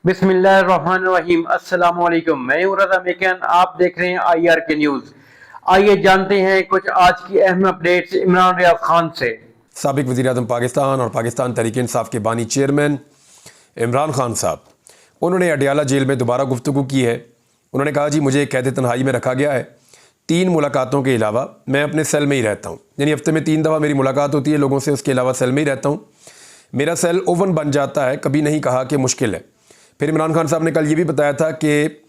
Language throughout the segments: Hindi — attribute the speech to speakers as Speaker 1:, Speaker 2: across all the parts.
Speaker 1: बिस्मिल्लाहिर्रहमानिर्रहीम। अस्सलाम वालेकुम। मैं हूं रज़ा मेकन, आप देख रहे हैं IRK न्यूज़। आइए जानते हैं कुछ आज की अहम अपडेट्स इमरान रियाज खान से।
Speaker 2: साबिक वज़ीर-ए-आज़म पाकिस्तान और पाकिस्तान तहरीक-ए-इंसाफ के बानी चेयरमैन इमरान खान साहब, उन्होंने अडियाला जेल में दोबारा गुफ्तगू की है। उन्होंने कहा जी मुझे कैद तन्हाई में रखा गया है। 3 मुलाकातों के अलावा मैं अपने सेल में ही रहता हूँ, यानी हफ्ते में 3 दफ़ा मेरी मुलाकात होती है लोगों से, उसके अलावा सेल में ही रहता हूँ। मेरा सेल ओवन बन जाता है, कभी नहीं कहा कि मुश्किल है। फिर इमरान खान साहब ने कल ये भी बताया था कि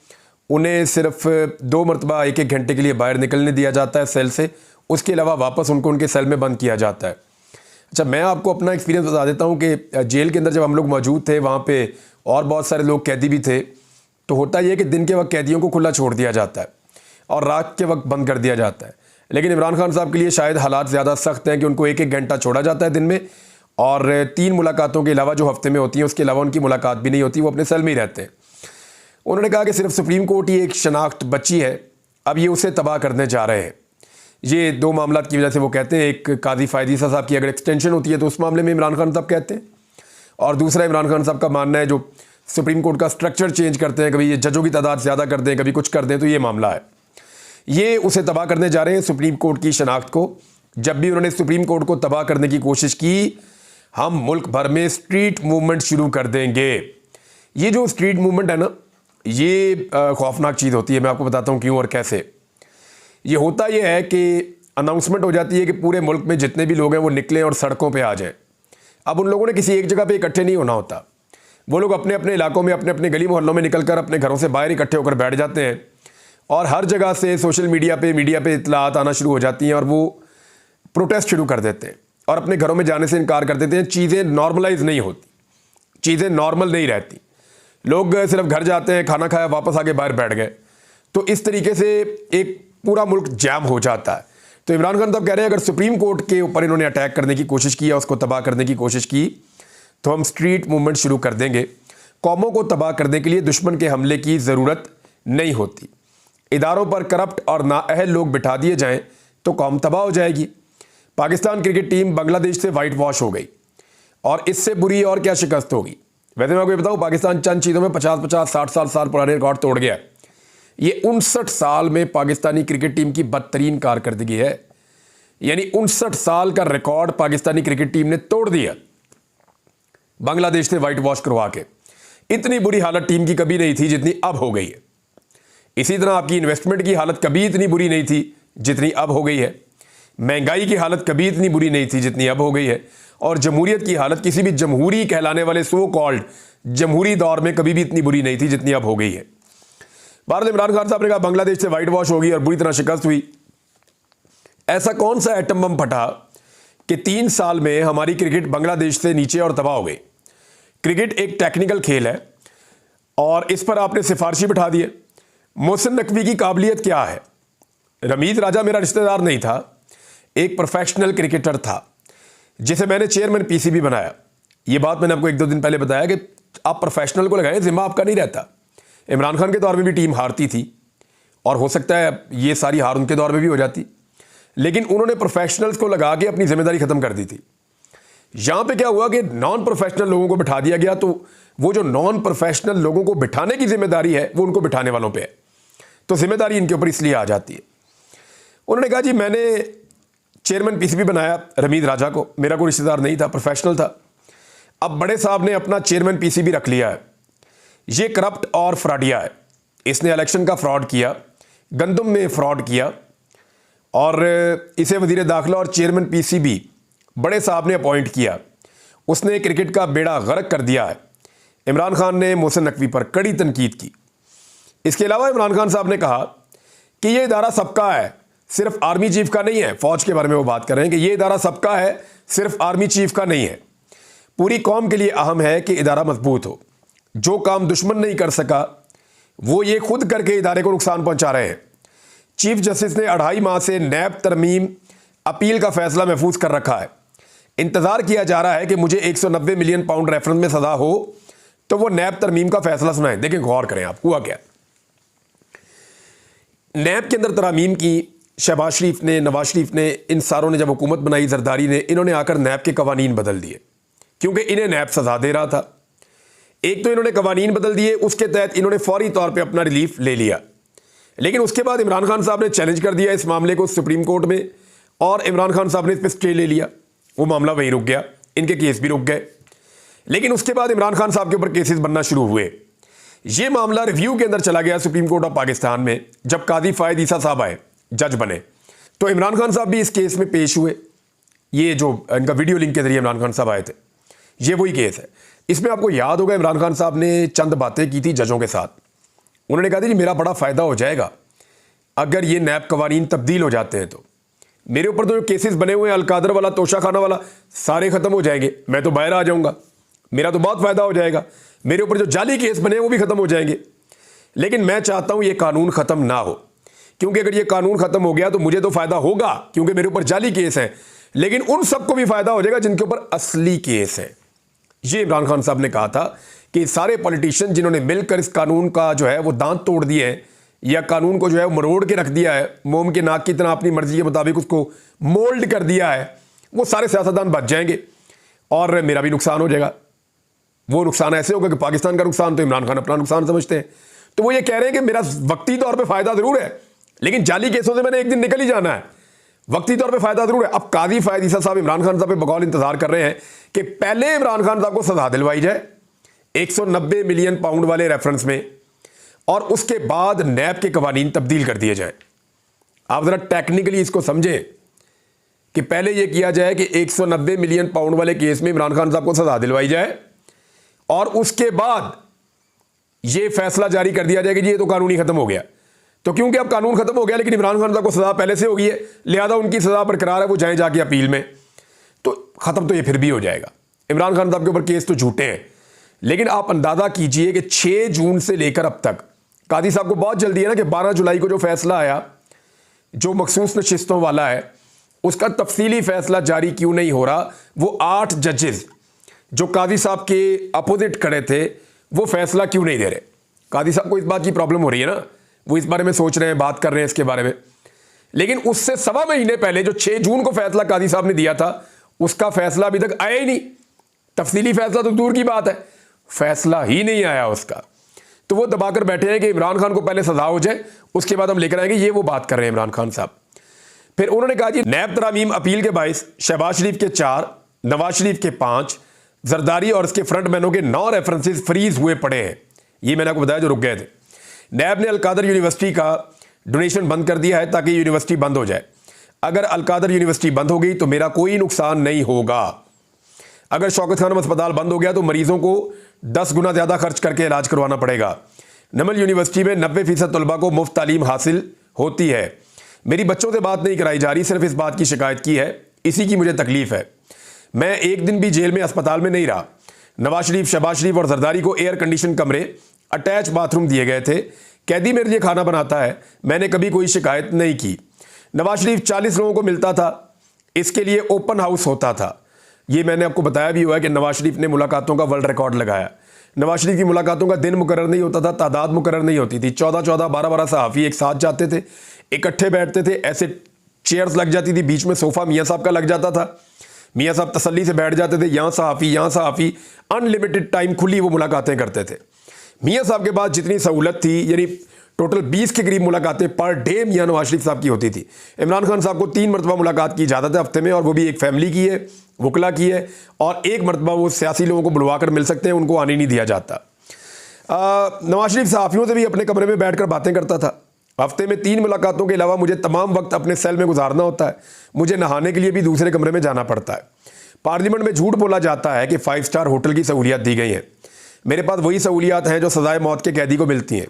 Speaker 2: उन्हें सिर्फ 2 मरतबा 1-1 घंटे के लिए बाहर निकलने दिया जाता है सेल से, उसके अलावा वापस उनको उनके सेल में बंद किया जाता है। अच्छा, मैं आपको अपना एक्सपीरियंस बता देता हूँ कि जेल के अंदर जब हम लोग मौजूद थे, वहाँ पे और बहुत सारे लोग कैदी भी थे। तो होता ये है कि दिन के वक्त कैदियों को खुला छोड़ दिया जाता है और रात के वक्त बंद कर दिया जाता है। लेकिन इमरान खान साहब के लिए शायद हालात ज़्यादा सख्त हैं कि उनको 1-1 घंटा छोड़ा जाता है दिन में, और 3 मुलाकातों के अलावा जो हफ्ते में होती हैं उसके अलावा उनकी मुलाकात भी नहीं होती, वो अपने सेल में ही रहते हैं। उन्होंने कहा कि सिर्फ सुप्रीम कोर्ट ही एक शनाख्त बची है, अब ये उसे तबाह करने जा रहे हैं। ये 2 मामलात की वजह से वो कहते हैं, एक काजी फ़ायद साहब की अगर एक्सटेंशन होती है तो उस मामले में इमरान खान साहब कहते हैं, और दूसरा इमरान खान साहब का मानना है जो सुप्रीम कोर्ट का स्ट्रक्चर चेंज करते हैं, कभी ये जजों की तादाद ज़्यादा कर दें, कभी कुछ कर दें, तो ये मामला है। ये उसे तबाह करने जा रहे हैं सुप्रीम कोर्ट की शनाख्त को। जब भी उन्होंने सुप्रीम कोर्ट को तबाह करने की कोशिश की, हम मुल्क भर में स्ट्रीट मूवमेंट शुरू कर देंगे। ये जो स्ट्रीट मूवमेंट है ना, ये खौफनाक चीज़ होती है। मैं आपको बताता हूँ क्यों और कैसे। ये होता ये है कि अनाउंसमेंट हो जाती है कि पूरे मुल्क में जितने भी लोग हैं वो निकलें और सड़कों पे आ जाएं। अब उन लोगों ने किसी एक जगह पे इकट्ठे नहीं होना होता, वो लोग अपने अपने इलाकों में, अपने अपने गली मोहल्लों में निकलकर अपने घरों से बाहर इकट्ठे होकर बैठ जाते हैं, और हर जगह से सोशल मीडिया पे इत्तलात आना शुरू हो जाती हैं, और वो प्रोटेस्ट शुरू कर देते हैं और अपने घरों में जाने से इनकार कर देते हैं। चीज़ें नॉर्मलाइज नहीं होती, चीज़ें नॉर्मल नहीं रहती। लोग सिर्फ घर जाते हैं, खाना खाया, वापस आके बाहर बैठ गए। तो इस तरीके से एक पूरा मुल्क जैम हो जाता है। तो इमरान खान साहब कह रहे हैं अगर सुप्रीम कोर्ट के ऊपर इन्होंने अटैक करने की कोशिश की या उसको तबाह करने की कोशिश की तो हम स्ट्रीट मूवमेंट शुरू कर देंगे। कौमों को तबाह करने के लिए दुश्मन के हमले की ज़रूरत नहीं होती। इदारों पर करप्ट और नाअहल लोग बिठा दिए जाएं तो कौम तबाह हो जाएगी। पाकिस्तान क्रिकेट टीम बांग्लादेश से वाइट वॉश हो गई, और इससे बुरी और क्या शिकस्त होगी। वैसे मैं आपको ये बताऊँ, पाकिस्तान चंद चीज़ों में 50-50, 60 साल पुराने रिकॉर्ड तोड़ गया। ये 59 साल में पाकिस्तानी क्रिकेट टीम की बदतरीन कारकर्दगी है। यानी 59 साल का रिकॉर्ड पाकिस्तानी क्रिकेट टीम ने तोड़ दिया बांग्लादेश से वाइट वॉश करवा के। इतनी बुरी हालत टीम की कभी नहीं थी जितनी अब हो गई है। इसी तरह आपकी इन्वेस्टमेंट की हालत कभी इतनी बुरी नहीं थी जितनी अब हो गई है। महंगाई की हालत कभी इतनी बुरी नहीं थी जितनी अब हो गई है। और जमहूरियत की हालत किसी भी जमहूरी कहलाने वाले सो कॉल्ड जमहूरी दौर में कभी भी इतनी बुरी नहीं थी जितनी अब हो गई है। भारत इमरान खान साहब ने कहा बांग्लादेश से वाइट वॉश होगी और बुरी तरह शिकस्त हुई। ऐसा कौन सा एटम बम फटा कि 3 साल में हमारी क्रिकेट बांग्लादेश से नीचे और तबाह हो गई। क्रिकेट एक टेक्निकल खेल है और इस पर आपने सिफारशी बिठा दी है। मोहसिन नकवी की काबिलियत क्या है? रमीज राजा मेरा रिश्तेदार नहीं था, एक प्रोफेशनल क्रिकेटर था जिसे मैंने चेयरमैन PCB बनाया। ये बात मैंने आपको 1-2 दिन पहले बताया कि आप प्रोफेशनल को लगाएं, जिम्मा आपका नहीं रहता। इमरान खान के दौर में भी टीम हारती थी और हो सकता है ये सारी हार उनके दौर में भी हो जाती, लेकिन उन्होंने प्रोफेशनल्स को लगा के अपनी जिम्मेदारी खत्म कर दी थी। यहां पे क्या हुआ कि नॉन प्रोफेशनल लोगों को बिठा दिया गया, तो वो जो नॉन प्रोफेशनल लोगों को बिठाने की जिम्मेदारी है वो उनको बिठाने वालों पे है, तो जिम्मेदारी इनके ऊपर इसलिए आ जाती है। उन्होंने कहा जी मैंने चेयरमैन PCB बनाया रमीज राजा को, मेरा कोई रिश्तेदार नहीं था, प्रोफेशनल था। अब बड़े साहब ने अपना चेयरमैन PCB रख लिया है। ये करप्ट और फ्रॉडिया है। इसने इलेक्शन का फ्रॉड किया, गंदम में फ्रॉड किया, और इसे वजीर दाखिला और चेयरमैन PCB बड़े साहब ने अपॉइंट किया। उसने क्रिकेट का बेड़ा गर्क कर दिया है। इमरान खान ने मोहसिन नकवी पर कड़ी तनकीद की। इसके अलावा इमरान खान साहब ने कहा कि ये इदारा सबका है, सिर्फ आर्मी चीफ का नहीं है। फौज के बारे में वो बात कर रहे हैं कि ये इदारा सबका है, सिर्फ आर्मी चीफ का नहीं है। पूरी कौम के लिए अहम है कि इदारा मजबूत हो। जो काम दुश्मन नहीं कर सका वो ये खुद करके इदारे को नुकसान पहुंचा रहे हैं। चीफ जस्टिस ने 2.5 माह से नैब तरमीम अपील का फैसला महफूज कर रखा है। इंतजार किया जा रहा है कि मुझे 190 मिलियन पाउंड रेफरेंस में सजा हो तो वो नैब तरमीम का फैसला सुनाएं। देखें, गौर करें आप, हुआ क्या। नैब के अंदर तरामीम की शहबाज शरीफ ने, नवाज शरीफ ने, इन सारों ने जब हुकूमत बनाई, जरदारी ने, इन्होंने आकर नैब के कवानीन बदल दिए क्योंकि इन्हें नैब सजा दे रहा था। एक तो इन्होंने कवानीन बदल दिए, उसके तहत इन्होंने फौरी तौर पे अपना रिलीफ ले लिया, लेकिन उसके बाद इमरान खान साहब ने चैलेंज कर दिया इस मामले को सुप्रीम कोर्ट में, और इमरान खान साहब ने इस पर स्टे ले लिया। वो मामला वहीं रुक गया, इनके केस भी रुक गए। लेकिन उसके बाद इमरान खान साहब के ऊपर केसेस बनना शुरू हुए। ये मामला रिव्यू के अंदर चला गया सुप्रीम कोर्ट ऑफ पाकिस्तान में। जब काजी फायद ईसा साहब आए, जज बने, तो इमरान खान साहब भी इस केस में पेश हुए। ये जो इनका वीडियो लिंक के जरिए इमरान खान साहब आए थे, ये वही केस है। इसमें आपको याद होगा इमरान खान साहब ने चंद बातें की थी जजों के साथ। उन्होंने कहा था जी मेरा बड़ा फ़ायदा हो जाएगा अगर ये नैब कवानीन तब्दील हो जाते हैं, तो मेरे ऊपर तो जो केसेस बने हुए हैं अलकादर वाला, तोशा खाना वाला, सारे ख़त्म हो जाएंगे, मैं तो बाहर आ जाऊँगा, मेरा तो बहुत फ़ायदा हो जाएगा, मेरे ऊपर जो जाली केस बने हैं वो भी ख़त्म हो जाएंगे। लेकिन मैं चाहता हूँ ये कानून ख़त्म ना हो, क्योंकि अगर ये कानून ख़त्म हो गया तो मुझे तो फ़ायदा होगा क्योंकि मेरे ऊपर जाली केस है, लेकिन उन सबको भी फ़ायदा हो जाएगा जिनके ऊपर असली केस है। ये इमरान खान साहब ने कहा था कि सारे पॉलिटिशियन जिन्होंने मिलकर इस कानून का जो है वो दांत तोड़ दिए हैं, या कानून को जो है मरोड़ के रख दिया है, मोम के नाक की तरह अपनी मर्जी के मुताबिक उसको मोल्ड कर दिया है, वो सारे सियासतदान बच जाएंगे और मेरा भी नुकसान हो जाएगा। वो नुकसान ऐसे होगा कि पाकिस्तान का नुकसान तो इमरान खान अपना नुकसान समझते हैं। तो वो ये कह रहे हैं कि मेरा वक्ती तौर पर फ़ायदा ज़रूर है, लेकिन जाली केसों से मैंने एक दिन निकल ही जाना है, वक्ती तौर पे फ़ायदा ज़रूर है। अब काजी फायद ईसा साहब इमरान खान साहब पे बकौल इंतजार कर रहे हैं कि पहले इमरान खान साहब को सजा दिलवाई जाए 190 मिलियन पाउंड वाले रेफरेंस में, और उसके बाद नैब के कवानीन तब्दील कर दिए जाए। आप ज़रा टेक्निकली इसको समझें कि पहले यह किया जाए कि 190 मिलियन पाउंड वाले केस में इमरान खान साहब को सजा दिलवाई जाए, और उसके बाद यह फैसला जारी कर दिया जाए कि ये तो कानून ही खत्म हो गया। तो क्योंकि अब कानून खत्म हो गया लेकिन इमरान खान साहब को सजा पहले से हो गई है, लिहाजा उनकी सजा बरकरार है, वो जाएं जाके अपील में, तो खत्म तो ये फिर भी हो जाएगा। इमरान खान साहब के ऊपर केस तो झूठे हैं, लेकिन आप अंदाजा कीजिए कि 6 जून से लेकर अब तक कादी साहब को बहुत जल्दी है ना कि 12 जुलाई को जो फैसला आया जो मखसूस नशिस्तों वाला है, उसका तफसीली फैसला जारी क्यों नहीं हो रहा। वो 8 जजेस जो कादी साहब के अपोजिट खड़े थे वो फैसला क्यों नहीं दे रहे। कादी साहब को इस बात की प्रॉब्लम हो रही है ना, वो इस बारे में सोच रहे हैं, बात कर रहे हैं इसके बारे में, लेकिन उससे सवा महीने पहले जो 6 जून को फैसला कादी साहब ने दिया था उसका फैसला अभी तक आया ही नहीं। तफसीली फैसला तो दूर की बात है, फैसला ही नहीं आया उसका। तो वो दबाकर बैठे हैं कि इमरान खान को पहले सजा हो जाए, उसके बाद हम लेकर आएंगे। ये वो बात कर रहे हैं इमरान खान साहब। फिर उन्होंने कहा जी नैब तरामीम अपील के 22, शहबाज शरीफ के 4, नवाज शरीफ के 5, जरदारी और इसके फ्रंटमैनों के 9 रेफरेंसेस फ्रीज हुए पड़े हैं। ये मैंने आपको बताया जो रुक गए थे। नैब ने अलकादर यूनिवर्सिटी का डोनेशन बंद कर दिया है ताकि यूनिवर्सिटी बंद हो जाए। अगर अलकादर यूनिवर्सिटी बंद हो गई तो मेरा कोई नुकसान नहीं होगा। अगर शौकत खानम अस्पताल बंद हो गया तो मरीजों को 10 गुना ज़्यादा खर्च करके इलाज करवाना पड़ेगा। नमल यूनिवर्सिटी में 90% तलबा को मुफ्त तालीम हासिल होती है। मेरी बच्चों से बात नहीं कराई जा रही, सिर्फ इस बात की शिकायत की है, इसी की मुझे तकलीफ है। मैं एक दिन भी जेल में अस्पताल में नहीं रहा। नवाज शरीफ, शहबाज शरीफ और जरदारी को एयर कंडीशन कमरे, अटैच बाथरूम दिए गए थे। कैदी मेरे लिए खाना बनाता है, मैंने कभी कोई शिकायत नहीं की। नवाज शरीफ 40 लोगों को मिलता था, इसके लिए ओपन हाउस होता था। ये मैंने आपको बताया भी हुआ है कि नवाज शरीफ ने मुलाकातों का वर्ल्ड रिकॉर्ड लगाया। नवाज शरीफ की मुलाकातों का दिन मुकर्रर नहीं होता था, तादाद मुकर्रर नहीं होती थी। 14-14, 12-12 सहाफ़ी एक साथ जाते थे, इकट्ठे बैठते थे, ऐसे चेयर्स लग जाती थी, बीच में सोफ़ा मियाँ साहब का लग जाता था। मियाँ साहब तसल्ली से बैठ जाते थे, यहाँ सहाफ़ी, अनलिमिटेड टाइम खुली वो मुलाकातें करते थे। मियाँ साहब के पास जितनी सहूलत थी, यानी टोटल 20 के करीब मुलाकातें पर डे मियाँ नवाज शरीफ साहब की होती थी। इमरान खान साहब को 3 मरतबा मुलाकात की इजाज़त है हफ्ते में, और वो भी एक फैमिली की है, वकला की है, और 1 मरतबा वो सियासी लोगों को बुलवा कर मिल सकते हैं, उनको आने नहीं दिया जाता। नवाज शरीफ सहाफ़ियों से भी अपने कमरे में बैठ कर बातें करता था। हफ्ते में 3 मुलाकातों के अलावा मुझे तमाम वक्त अपने सेल में गुजारना होता है, मुझे नहाने के लिए भी दूसरे कमरे में जाना पड़ता है। पार्लियामेंट में झूठ बोला जाता है कि 5 स्टार होटल की सहूलियत दी गई है। मेरे पास वही सहूलियात हैं जो सजाए मौत के कैदी को मिलती हैं।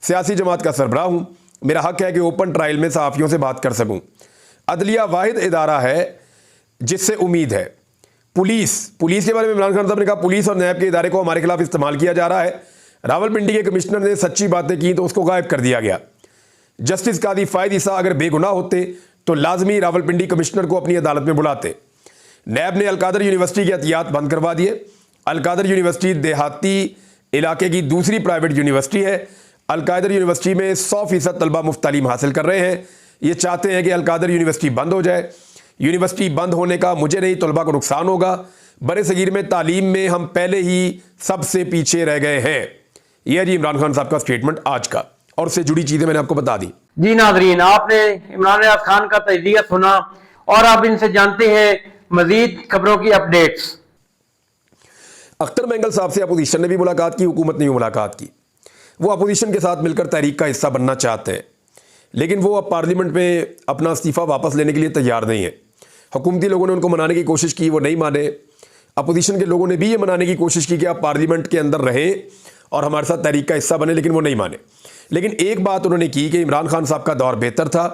Speaker 2: सियासी जमात का सरबराह हूँ, मेरा हक है कि ओपन ट्रायल में सहाफ़ियों से बात कर सकूँ। अदलिया वाहिद इदारा है जिससे उम्मीद है। पुलिस के बारे में इमरान खान साहब ने कहा पुलिस और नैब के इदारे को हमारे खिलाफ इस्तेमाल किया जा रहा है। रावलपिंडी के कमिश्नर ने सच्ची बातें की तो उसको गायब कर दिया गया। जस्टिस कादी फायद ईसा अगर बेगुनाह होते तो लाजमी रावलपिंडी कमिश्नर को अपनी अदालत में बुलाते। नैब ने अलकादर यूनिवर्सिटी के एहतियात बंद करवा दिए। अलकादर यूनिवर्सिटी देहाती इलाके की दूसरी प्राइवेट यूनिवर्सिटी है। अलकादर यूनिवर्सिटी में 100% तलबा मुफ्त तालीम हासिल कर रहे हैं। ये चाहते हैं कि अलकादर यूनिवर्सिटी बंद हो जाए। यूनिवर्सिटी बंद होने का मुझे नहीं तलबा को नुकसान होगा। बड़े सगीर में तालीम में हम पहले ही सबसे पीछे रह गए हैं। यह है जी इमरान खान साहब का स्टेटमेंट आज का, और उससे जुड़ी चीजें मैंने आपको बता दी।
Speaker 1: जी नाजरीन, आपने इमरान रियाज खान का तजिया सुना और आप इनसे जानते हैं मजीद खबरों की अपडेट्स।
Speaker 2: अख्तर मेंगल साहब से अपोजिशन ने भी मुलाकात की, हुकूमत ने भी मुलाकात की। वो अपोजिशन के साथ मिलकर तहरीक का हिस्सा बनना चाहते हैं, लेकिन वो अब पार्लियामेंट में अपना इस्तीफ़ा वापस लेने के लिए तैयार नहीं है। हुकूमती लोगों ने उनको मनाने की कोशिश की, वो नहीं माने। अपोजिशन के लोगों ने भी ये मनाने की कोशिश की कि आप पार्लियामेंट के अंदर रहें और हमारे साथ तहरीक का हिस्सा बने, लेकिन वो नहीं माने। लेकिन एक बात उन्होंने की कि इमरान खान साहब का दौर बेहतर था,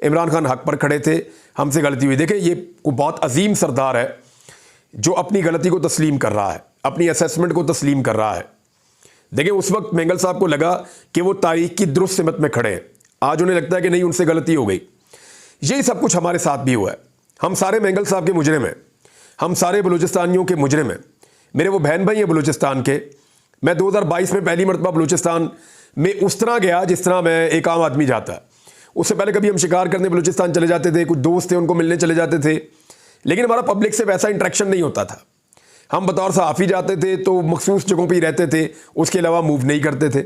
Speaker 2: इमरान खान हक पर खड़े थे, हमसे गलती हुई। देखें, ये बहुत अजीम सरदार है जो अपनी गलती को तस्लीम कर रहा है, अपनी असेसमेंट को तस्लीम कर रहा है। देखिए, उस वक्त मेंगल साहब को लगा कि वो तारीख की दुरुस्त सिमत में खड़े हैं, आज उन्हें लगता है कि नहीं, उनसे गलती हो गई। यही सब कुछ हमारे साथ भी हुआ है। हम सारे मेंगल साहब के मुजरिम हैं, हम सारे बलूचिस्तानियों के मुजरिम हैं। मेरे वो बहन भाई हैं बलूचिस्तान के। मैं 2022 में पहली मरतबा बलूचिस्तान में उस तरह गया जिस तरह मैं एक आम आदमी जाता है। उससे पहले कभी हम शिकार करने बलूचिस्तान चले जाते थे, कुछ दोस्त थे उनको मिलने चले जाते थे, लेकिन हमारा पब्लिक से वैसा इंटरेक्शन नहीं होता था। हम बतौर सहाफ़ी जाते थे तो मखसूस जगहों पर ही रहते थे, उसके अलावा मूव नहीं करते थे।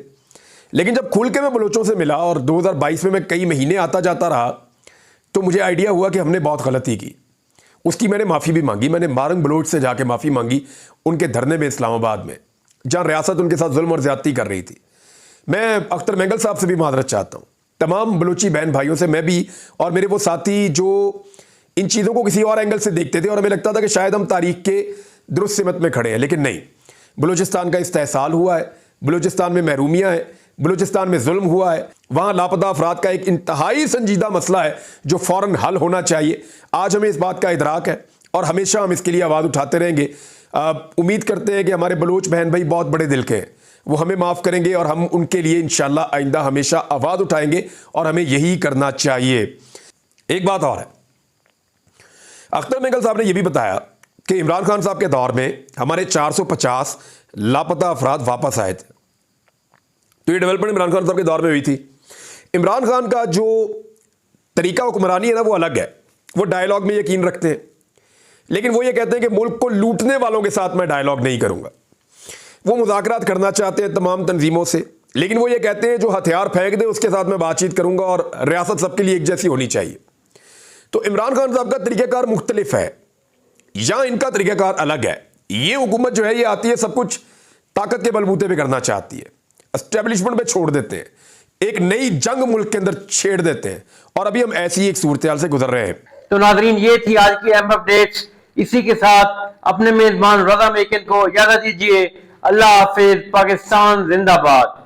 Speaker 2: लेकिन जब खुल के मैं बलोचों से मिला और 2022 में मैं कई महीने आता जाता रहा, तो मुझे आइडिया हुआ कि हमने बहुत गलती की। उसकी मैंने माफ़ी भी मांगी। मैंने मारंग बलोच से जाके माफ़ी मांगी उनके धरने में इस्लामाबाद में, जहाँ रियासत उनके साथ जुल्म और ज़्यादती कर रही थी। मैं अख्तर मेंगल साहब से भी माजरत चाहता हूँ, तमाम बलोची बहन भाइयों से। मैं भी और मेरे वो साथी जो इन चीज़ों को किसी और एंगल से देखते थे और हमें लगता था कि शायद हम तारीख के दुरुस्त सिमत में खड़े हैं, लेकिन नहीं। बलूचिस्तान का इस्तेहसाल हुआ है, बलूचिस्तान में महरूमियाँ हैं, बलूचिस्तान में जुल्म हुआ है, वहाँ लापता अफराद का एक इंतहाई संजीदा मसला है जो फ़ौरन हल होना चाहिए। आज हमें इस बात का इदराक है और हमेशा हम इसके लिए आवाज़ उठाते रहेंगे। उम्मीद करते हैं कि हमारे बलोच बहन भाई बहुत बड़े दिल के हैं, वो हमें माफ़ करेंगे और हम उनके लिए इंशाअल्लाह आइंदा हमेशा आवाज़ उठाएंगे और हमें यही करना चाहिए। एक बात और है, अख्तर मेंगल साहब ने यह भी बताया कि इमरान खान साहब के दौर में हमारे 450 लापता अफराद वापस आए थे। तो ये डेवलपमेंट इमरान खान साहब के दौर में हुई थी। इमरान खान का जो तरीका हुक्मरानी है ना, वो अलग है। वो डायलॉग में यकीन रखते हैं, लेकिन वो ये कहते हैं कि मुल्क को लूटने वालों के साथ मैं डायलॉग नहीं करूंगा। वो मुज़ाकरात करना चाहते हैं तमाम तंजीमों से, लेकिन वो ये कहते हैं जो हथियार फेंक दे उसके साथ मैं बातचीत करूंगा और रियासत सबके लिए एक जैसी होनी चाहिए। तो इमरान खान साहब का तरीक़ाकार मुख्तलिफ है या इनका तरीक़ाकार अलग है। ये हुकूमत जो है ये आती है सब कुछ ताकत के बलबूते पे करना चाहती है, एस्टेब्लिशमेंट पे छोड़ देते हैं, एक नई जंग मुल्क के अंदर छेड़ देते हैं, और अभी हम ऐसी एक सूरत से गुजर रहे हैं।
Speaker 1: तो नाजरीन, ये थी आज की अहम अपडेट्स। इसी के साथ अपने मेजबान रज़ा मेकिन को इजाजत दीजिए। अल्लाह हाफिज। पाकिस्तान जिंदाबाद।